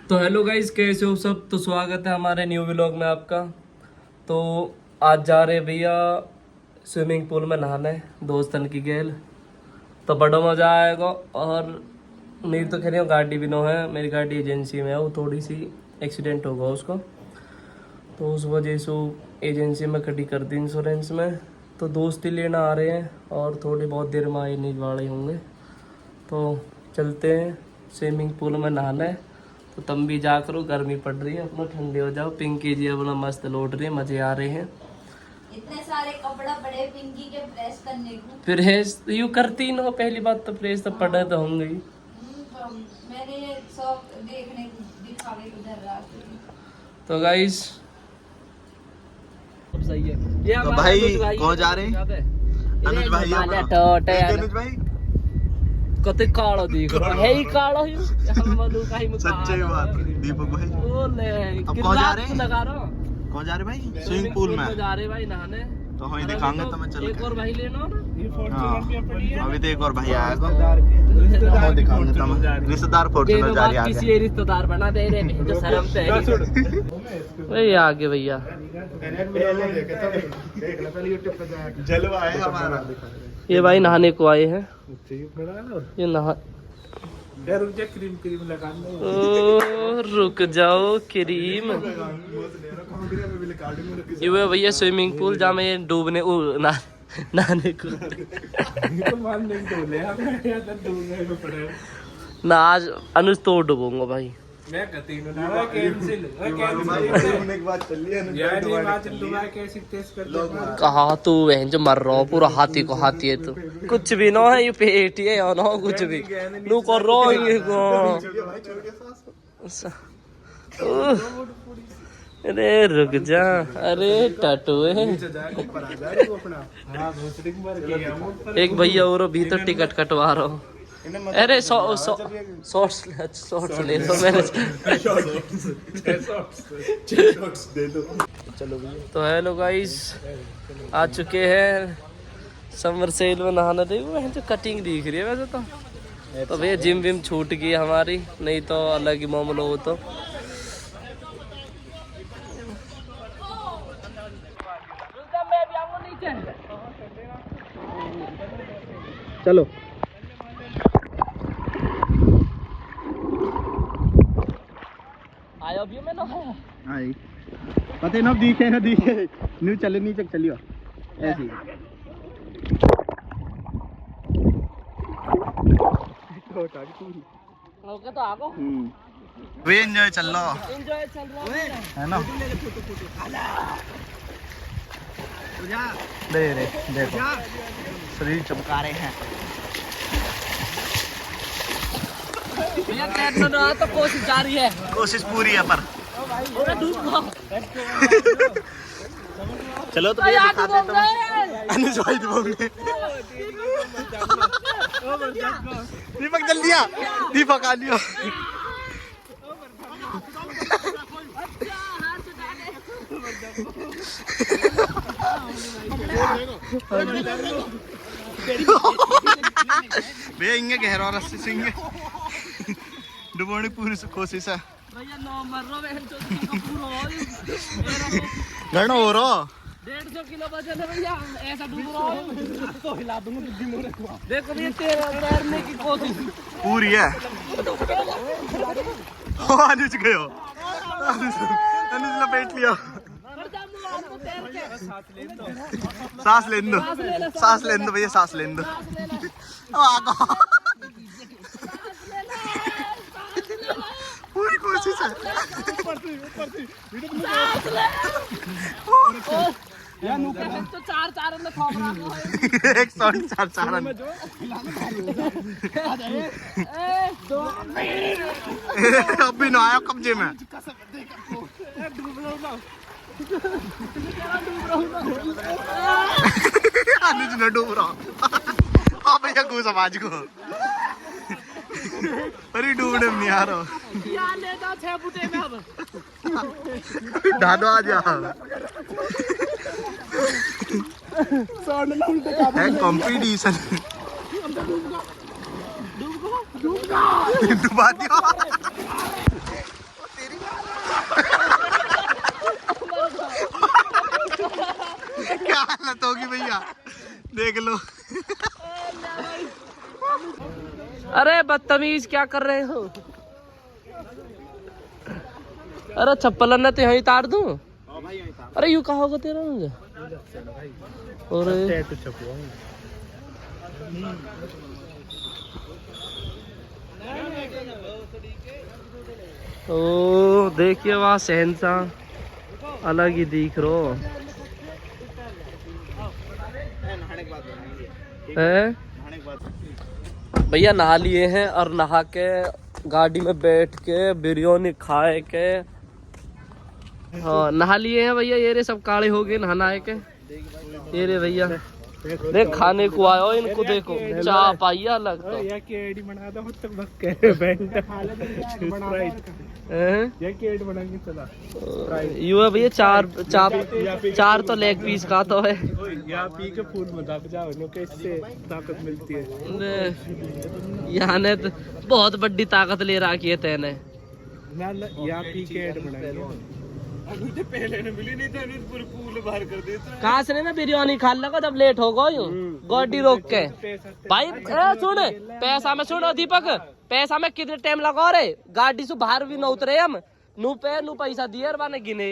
तो hello guys, कैसे हो सब। तो स्वागत है हमारे न्यू व्लॉग में आपका। तो आज जा रहे भैया स्विमिंग पूल में नहाने दोस्तन की गेल। तो बड़ा मज़ा आएगा। और मेरी तो कह रही हूँ गाड़ी भी नो है, मेरी गाड़ी एजेंसी में है, वो थोड़ी सी एक्सीडेंट होगा उसको, तो उस वजह से वो एजेंसी में खड़ी कर दी इंश्योरेंस में। तो दोस्त ही लेना आ रहे हैं और थोड़ी बहुत देर में आए नहीं वाले होंगे। तो चलते हैं स्विमिंग पूल में नहाने। तो तुम भी जा करो, गर्मी पड़ रही है, अपना ठंडे हो जाओ। पिंकी जी अपना मस्त लौट रही है, मजे आ रहे हैं। इतने सारे कपड़ा पड़े पिंकी के प्रेस करने को। प्रेस यू करती न हो, पहली बात तो प्रेस तो पड़े तो होंगे ही। तो मैंने ये शौक देखने दिखावे को धर रहा थी। तो गाइस सब सही है। ये तो भाई कौन जा रहे हैं? अनुज भाई अनुज भाई कते कालो दिख रहा है, ही कालो ही हम मनु का ही सच्चे बात दीपक भाई। बोले अब कौन जा रहे हैं? लगा रहा कौन जा रहे भाई? स्विमिंग पूल में जा रहे भाई नहाने। तो हम दिखाएंगे तो मैं चलो। एक और भाई लेना ना। हाँ अभी तो एक और भाई आएगा, हम दिखाएंगे तो मैं रिश्तेदार फॉर्च्यूनर जा रही है किसी ये रिश्तेदार बना दे रहे जो शर्म से है। वही आगे भैया जलवा है हमारा। ये भाई नहाने को आए हैं। ये नहा क्रीम लगा ओ रुक जाओ क्रीम। ये वो भैया स्विमिंग पूल जहाँ में डूबने नहाने को ना। आज अनुज तो डूबूंगा भाई। मैं कैंसिल कहा तू बहन जो मर रहा हो, पूरा हाथी को हाथी है तू। कुछ भी ना है, ये पेट है या ना कुछ भी नू कर रो ये को। अरे रुक जा, अरे टटू है। एक भैया और भीतर टिकट कटवा रहा हूँ। अरे शॉर्ट्स ले लो मैंने। चलो भैया। तो हेलो गाइस, आ चुके हैं समर सेल में नहाने। देखो जो कटिंग दिख रही है वैसे तो भैया जिम विम छूट गई हमारी, नहीं तो अलग ही मामला हो। तो चलो आया अभी मैं ना है। आई पता ना दिखे न्यू चले नीचे चलियो ऐसे ही। ओके तो आगो वे एंजॉय चल लो, एंजॉय चल रहा है ना। दे रे देखो शरीर चमका रहे हैं। भैया तैरना ना तो कोशिश जारी है, कोशिश पूरी है पर चलो तो भैया दिखाते तुम। अनुज भाई दीपक जल्दी आ, दीपक आ लियो। भैया इंगे गहरा रस्सी से इंगे डुबोने पूरी कोशिश है। भैया नो मर रो बहन चोद पूरा घना हो रहा 150 किलो वजन है भैया, ऐसा डूब रहा हूं तो हिला दूंगा बुद्धि मोरे को। देखो ये तैरने की कोशिश पूरी है। अनुज गयो, अनुज लपेट लिया। सांस ले दो, सांस ले दो भैया, सांस ले दो। पूरी कोशिश है। तो चार अंदर खौफ रहा एक सौ चार अब भी ना आया कब्जे में। अनुज न डूब रहा। आप भैया को समाज को अरे डूबने में नहीं आ रहा। ले जाओ 6 फुटे में अब दादो आ जा। कंपटीशन डुबा दिया। देख लो। अरे बदतमीज क्या कर रहे हो? अरे चप्पल न तो यहीं तार दूं। अरे यू कहा होगा तेरा मुझे। अरे ओ देखिए वहाँ शहंशाह अलग ही दिख रहा है। भैया नहा लिए हैं और नहा के गाड़ी में बैठ के बिरयानी खाए के, हाँ नहा लिए हैं भैया। ये रे सब काले हो गए नहा के। ये रे भैया देख खाने को आयो इनको, देखो चाह पाई अलग तो यू है भैया। चार तो लेग पीस का तो है। पी के फूल में दब जाओ इससे ताकत मिलती है। यहाँ ने तो बहुत बड़ी ताकत ले रखी है तेने। यहाँ पी के ऐड बनाएंगे। पहले ने मिली नहीं था, पूल बाहर कर देता। कहाँ से ना बिरयानी खा लगा जब लेट हो गई गाड़ी रोक के। भाई सुन पैसा में, सुनो दीपक पैसा में कितने टाइम लगा रे? गाड़ी से बाहर भी न उतरे हम, नू पैसा दिए बाने गिने।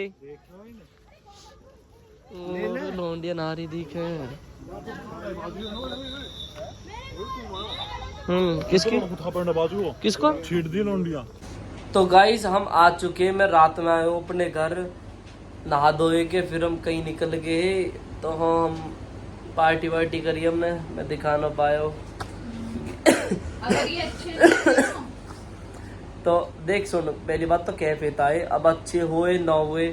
लोंडिया नारी दिखे। किसको छीट दी लोंडिया। तो गाइस हम आ चुके हैं, मैं रात में आया हूँ अपने घर नहा धोए के, फिर हम कहीं निकल गए। तो हम पार्टी वार्टी करी हमने, मैं दिखा ना पाया हूँ। अगर ये अच्छे तो देख सुन, पहली बात तो कैफे था है, अब अच्छे हुए ना हुए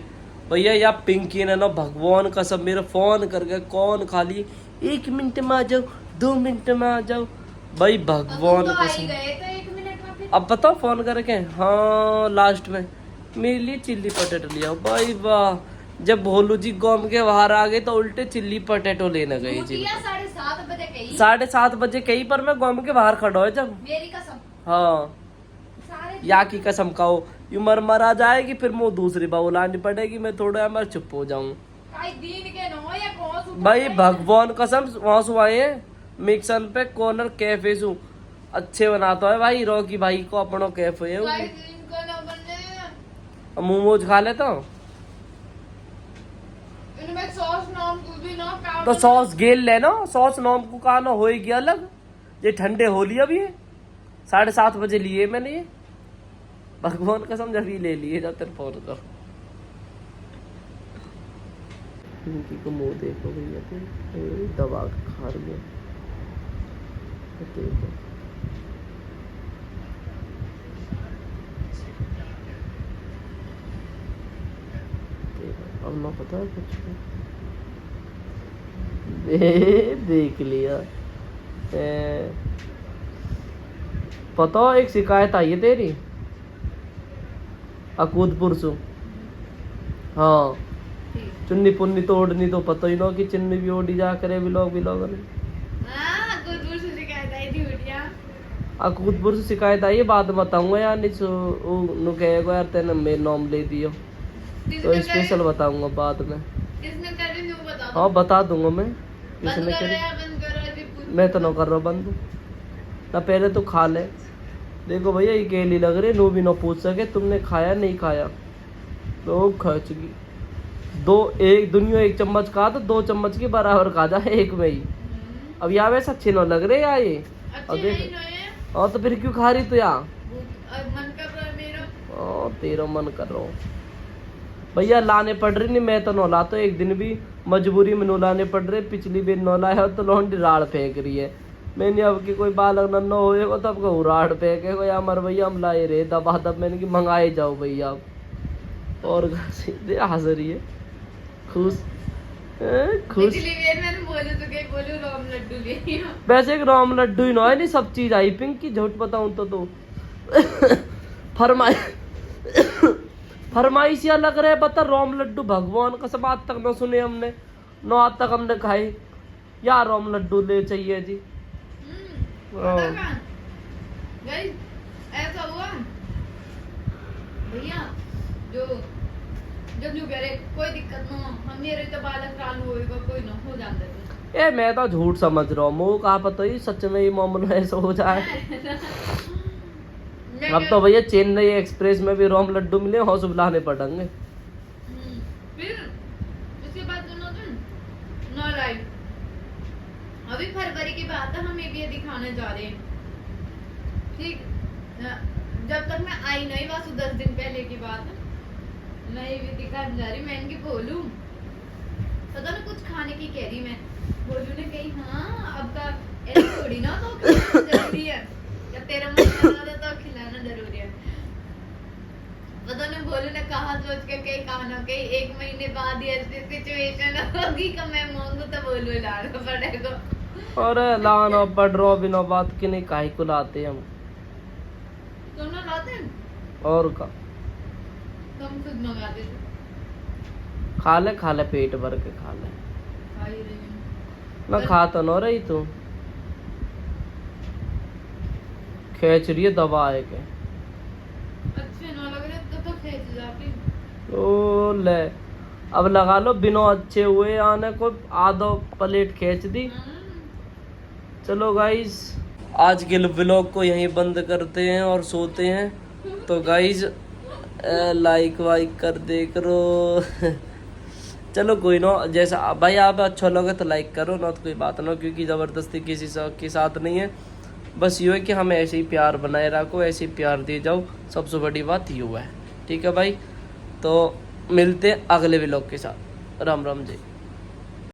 भैया। या पिंकी ने ना भगवान का सब मेरा फोन करके कौन खाली 1 मिनट में आ जाओ, 2 मिनट में आ जाओ भाई भगवान तो का आ सब। ही गए तो 1 मिनट में फिर अब बताओ फोन करके, हाँ लास्ट में मेरे लिए चिल्ली पटेटो लिया भाई वाह। जब भोलू जी गांव के बाहर आ गए तो उल्टे चिल्ली पटेटो लेने गए जी। 7:30 बजे कही। 7:30 बजे कहीं पर मैं गांव के बाहर खड़ा हो जब। मेरी कसम हाँ या की कसम खाओ, यू मरा जाएगी फिर मुँह दूसरी बार लानी पड़ेगी, मैं थोड़ा मैं चुप हो जाऊं दिन के नो या कौन सा भाई भगवान कसम। वहां से आए मिक्सन पे कॉर्नर कैफे से अच्छे बनाता है भाई। रॉकी भाई को अपनो कैफे है, इनको ना बनने मोमोज खा लेता हूँ। इनमें सॉस नाम कुछ भी ना काम। तो सॉस गेल लेना, सॉस नाम को कहा ना होएगी अलग। ये ठंडे हो लिया अभी 7:30 बजे लिए मैंने ये, भगवान कसम जब ही ले लिए जब तेरे फोन कर। इनकी को मुंह देखो भैया, तो दबा के खा रही है देखो। अब ना पता है कुछ देख लिया। पता एक शिकायत आई है तेरी अकूदपुर से। हाँ चुन्नी पुन्नी तोड़नी तो पता ही ना कि चुन्नी भी ओडी जा करे बिलोग अकूदपुर से शिकायत आई है। बाद में बताऊंगा यार, नहीं कहेगा यार तेने मेरे नाम ले दियो तो स्पेशल बताऊंगा बाद में। हाँ बता दूंगा मैं किसने करी। मैं तो ना कर रहा बंद ना, पहले तो खा ले। देखो भैया ये केली लग रही, नो भी ना पूछ सके तुमने खाया नहीं खाया तो खर्च की। एक दुनिया 1 चम्मच खा तो 2 चम्मच के बराबर खा जा एक में ही। अब यहाँ वैसे अच्छे ना लग रहे यार ये। अब देख और तो फिर क्यों खा रही तो यार तेरा मन कर रहा हूँ भैया। लाने पड़ रही नहीं, मैं तो नौ लाता एक दिन भी मजबूरी में लाने पड़ रहे। पिछली बार नौ लाया तो लौंडी राड़ फेंक रही है। मैंने अब की कोई बालक नन्ना होएगा तब को राड़ फेंकेगा या मर भैया हम लाए रे दबा दब। मैंने की मंगाए जाओ भैया आप। और सीधे हंस रही है खुश खुश। वैसे एक राम लड्डू ही ना है, नहीं सब चीज आई पिंक की। झूठ बताऊं तो फरमाइश या लग रहा है बता। राम लड्डू भगवान का सब आज तक न सुने हमने, न आज तक हमने खाए यार। राम लड्डू ले चाहिए जी। ऐसा हुआ भैया जो जब जो कह रहे कोई दिक्कत ना हम मेरे तो बालक चालू होएगा कोई ना हो जाता है। ये मैं तो झूठ समझ रहा हूँ, मुझे कहा पता ही सच में ये मामला ऐसा हो जाए। अब तो भैया चेन्नई एक्सप्रेस में भी रोम लड्डू मिले, हौस बुलाने पड़ेंगे। फिर उसके बाद सुनो नो लाइफ, अभी फरवरी की बात है, हम ये दिखाने जा रहे हैं, ठीक। जब तक मैं आई नहीं, बस 10 दिन पहले की बात है, मैं ये भी दिखाने जा रही। मैं इनकी बोलूं पता ना कुछ खाने की कह रही, मैं बोलूं ने कही हाँ अब का ऐसे थोड़ी ना, तो खिलाना जरूरी है, या तेरा मन कर रहा था तो खिलाना जरूरी है। पता नहीं बोलू ने कहा सोच के कहीं कहा कहीं 1 महीने बाद ही ऐसी सिचुएशन होगी कि मैं मांगू तो बोलू लाना पड़ेगा। और लाना पड़ रहा बिना बात के, नहीं काहे को लाते हम, तुम ना लाते और का तुम खुद मंगाते थे। खा ले पेट भर के खा ले, खा ही रही हूँ। मैं खा तो न रही, तू खेच रही है दवा है के। अच्छे ना लग रहे तो खेच जाती। ओ ले अब लगा लो, बिना अच्छे हुए आने को आधा प्लेट खींच दी। चलो गाइज आज के व्लॉग को यहीं बंद करते हैं और सोते हैं। तो गाइज लाइक वाइक कर दे करो। चलो कोई ना, जैसा भाई आप अच्छा लगे तो लाइक करो ना, तो कोई बात ना, क्योंकि ज़बरदस्ती किसी के साथ नहीं है। बस ये है कि हमें ऐसे ही प्यार बनाए रखो, ऐसे ही प्यार दिए जाओ, सबसे बड़ी बात ये है। ठीक है भाई, तो मिलते हैं अगले व्लॉग के साथ। राम राम जी।